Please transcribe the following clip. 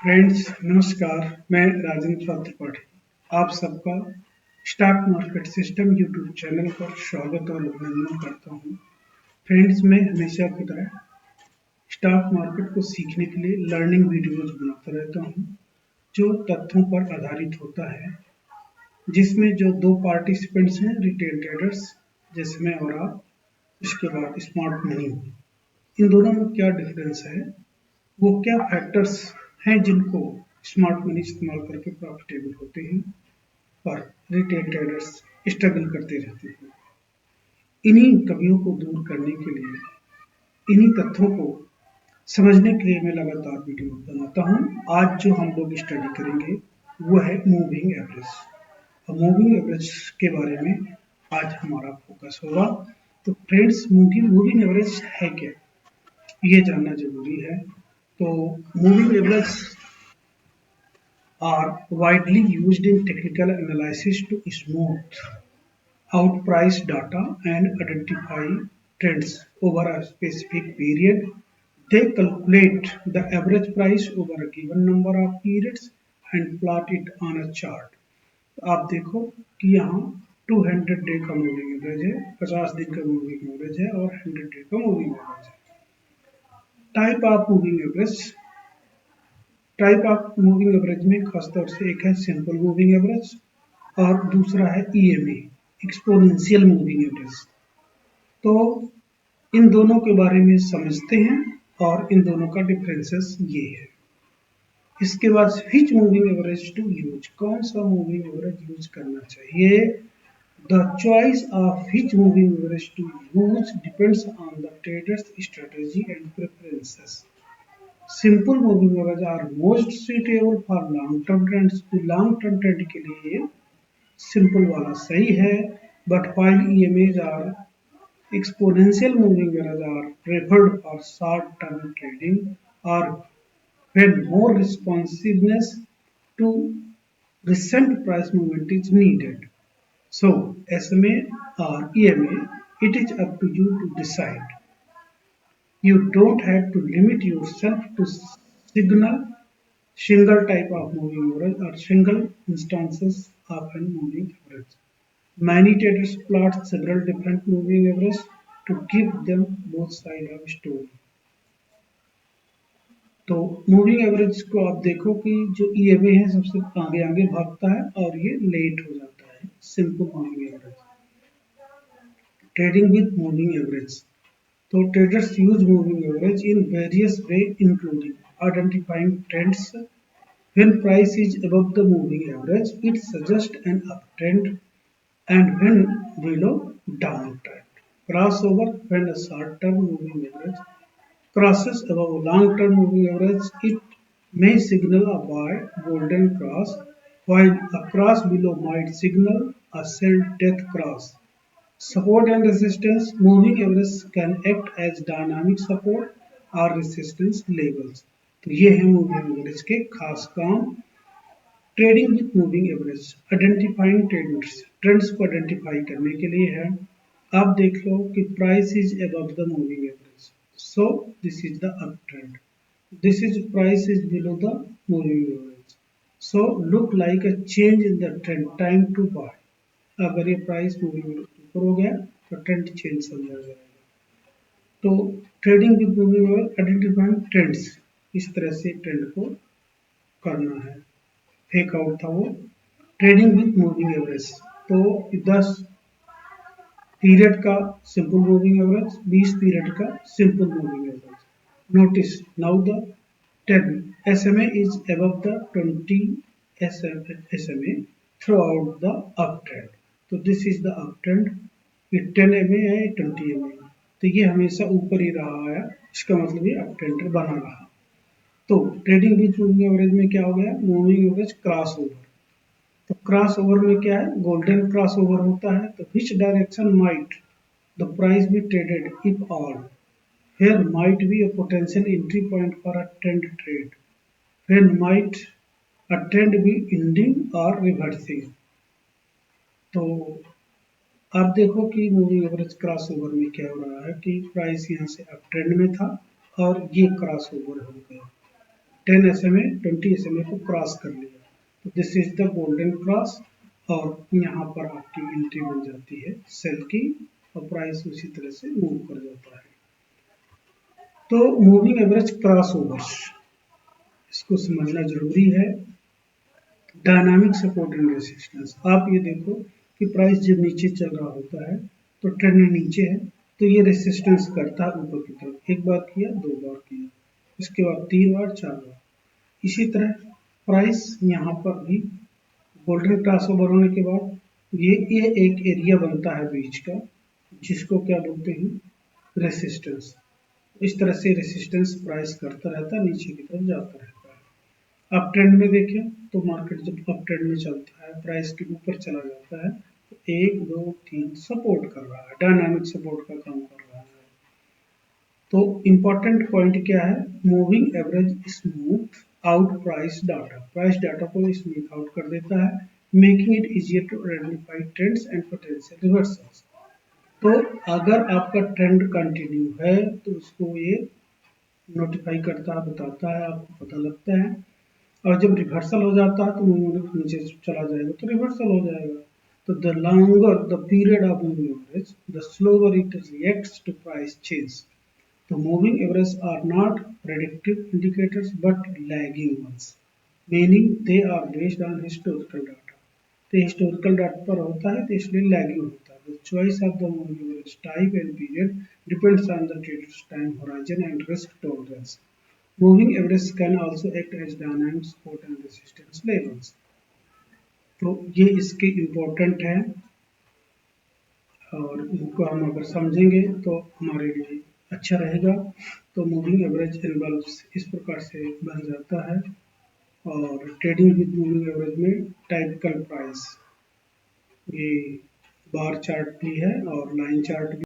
Friends नमस्कार। मैं राजेंद्र त्रिपाठी आप सबका stock market system YouTube channel पर स्वागत और अभिनंदन करता हूं। फ्रेंड्स मैं हमेशा की तरह स्टॉक मार्केट को सीखने के लिए लर्निंग वीडियोज बनाता रहता हूं जो तथ्यों पर आधारित होता है, जिसमें जो दो पार्टिसिपेंट्स हैं रिटेल ट्रेडर्स जैसे मैं और आप, इसके बाद स्मार्ट मनी। इन दोनों में क्या डिफरेंस है, वो क्या फैक्टर्स हैं जिनको स्मार्ट मनी इस्तेमाल करके प्रॉफिटेबल होते हैं और रिटेल ट्रेडर्स स्ट्रगल करते रहते हैं। इन्हीं कमियों को दूर करने के लिए, इन्हीं तथ्यों को समझने के लिए मैं लगातार वीडियो बनाता हूं। आज जो हम लोग स्टडी करेंगे वो है मूविंग एवरेज। और मूविंग एवरेज के बारे में आज हमारा फोकस होगा। तो फ्रेंड्स मूविंग एवरेज है क्या, ये जानना जरूरी है। तो moving average are widely used in technical analysis to smooth out price data and identify trends over a specific period. They calculate the average price over a given number of periods and plot it on a chart. आप देखो कि यहाँ 200 day का moving average है, 50 दिन का moving average है और 100 डे का मूविंग एवरेज है। Type of moving average, type of moving average में खासतौर से एक है सिंपल मूविंग एवरेज और दूसरा है ईएमए एक्सपोनेंशियल मूविंग एवरेज। तो इन दोनों के बारे में समझते हैं और इन दोनों का डिफरेंसेस ये है। इसके बाद which moving average to use, कौन सा मूविंग एवरेज यूज करना चाहिए। The choice of which moving average to use depends on the trader's strategy and preferences. Simple moving average are most suitable for long term trends. तो long term trend के लिए simple वाला सही है, but while EMAs are exponential moving average are preferred for short term trading और when more responsiveness to recent price movement is needed. So SMA और EMA, it is up to you to decide. You don't have to limit yourself to single type of moving average or single instances of a moving average. Many traders plot several different moving averages to give them both sides of story. तो moving average को आप देखो कि जो EMA है सबसे आगे आगे भागता है और ये लेट हो जाता है। Simple moving average. Trading with moving average, तो traders use moving average in various ways including identifying trends. When price is above the moving average, it suggests an uptrend, and when below, downtrend. Crossover, when a short-term moving average crosses above a long-term moving average, it may signal a buy golden cross, while a cross below might signal a sell death cross. Support and resistance, moving average can act as dynamic support or resistance levels. तो ये है moving average के खास काम। Trading with moving average, identifying trends, trends को identify करने के लिए है। आप देख लो कि price is above the moving average, so this is the up trend. This is price is below the moving average, so look like a change in the trend, time to buy. अगर ये price moving average ऊपर हो गया तो trend change समझा जाएगा। तो trading with moving average, identifying trends, इस तरह से ट्रेंड को करना है। फेक आउट था वो। ट्रेडिंग विद मूविंग एवरेज, तो 10 पीरियड का सिंपल मूविंग एवरेज, 20 पीरियड का simple moving average. Notice now the 10 SMA is above the 20 SMA throughout the uptrend. तो दिस इज द अपट्रेंड। ये 10 MA है, 20 MA, तो ये हमेशा ऊपर ही रहा है, इसका मतलब ये अपट्रेंड बना रहा। तो ट्रेडिंग विद मूविंग एवरेज में क्या हो गया, मूविंग एवरेज क्रॉस ओवर। तो क्रॉस ओवर में क्या है, गोल्डन क्रॉस ओवर होता है। तो which direction might the price B traded if all, here might be a potential entry point for a trend trade, when might a trend be ending or reversing. तो आप देखो कि moving average cross over में क्या हो रहा है कि प्राइस यहाँ से अप ट्रेंड में था और ये क्रॉस ओवर हो गया। 10 SMA 20 SMA को क्रॉस कर लिया, तो this is the golden cross, और यहाँ पर आपकी एंट्री बन जाती है सेल की, और प्राइस उसी तरह से मूव कर जाता है। तो मूविंग एवरेज क्रॉस ओवर्स, इसको समझना जरूरी है। डायनामिक सपोर्ट एंड रेसिस्टेंस, आप ये देखो कि प्राइस जब नीचे चल रहा होता है तो ट्रेंड नीचे है, तो ये रेसिस्टेंस करता है ऊपर की तरफ, एक बार किया, दो बार किया, इसके बाद 3 बार, 4 बार। इसी तरह प्राइस यहाँ पर भी गोल्डन क्रॉस ओवर होने के बाद ये एक एरिया बनता है बीच का, जिसको क्या बोलते हैं, रेसिस्टेंस। इस तरह से रेसिस्टेंस प्राइस करता रहता है, नीचे की तरफ जाता रहता है। अप ट्रेंड में देखें तो मार्केट जब अप ट्रेंड में चलता है, प्राइस के ऊपर चला जाता है, तो 1 2 3 सपोर्ट कर रहा है, डायनामिक सपोर्ट का काम कर रहा है। तो इम्पोर्टेंट पॉइंट क्या है, moving average smooth out price data, price data को स्मूथ आउट कर देता है, making it easier to identify trends and potential reversals. तो अगर आपका ट्रेंड कंटिन्यू है तो उसको ये नोटिफाई करता है, बताता है, आपको पता लगता है, और जब रिवर्सल हो जाता है तो मूवमेंट नीचे चला जाएगा तो रिवर्सल हो जाएगा। तो the longer the period of moving average, the slower it reacts to price change. तो moving average are not predictive indicators but lagging ones, meaning they are based on historical data. तो historical data पर होता है तो इसलिए lagging होता है। The choice of the moving average type and period depends on the trader's time horizon and risk tolerance. Moving average can also act as dynamic support and resistance levels. तो ये इसके इम्पोर्टेंट है, और इनको हम अगर समझेंगे तो हमारे लिए अच्छा रहेगा। तो मूविंग एवरेज इन्वॉल्व्स इस प्रकार से बन जाता है, और ट्रेडिंग विद मूविंग एवरेज में टाइपिकल प्राइस, ये बार चार्ट भी है और लाइन चार्ट भी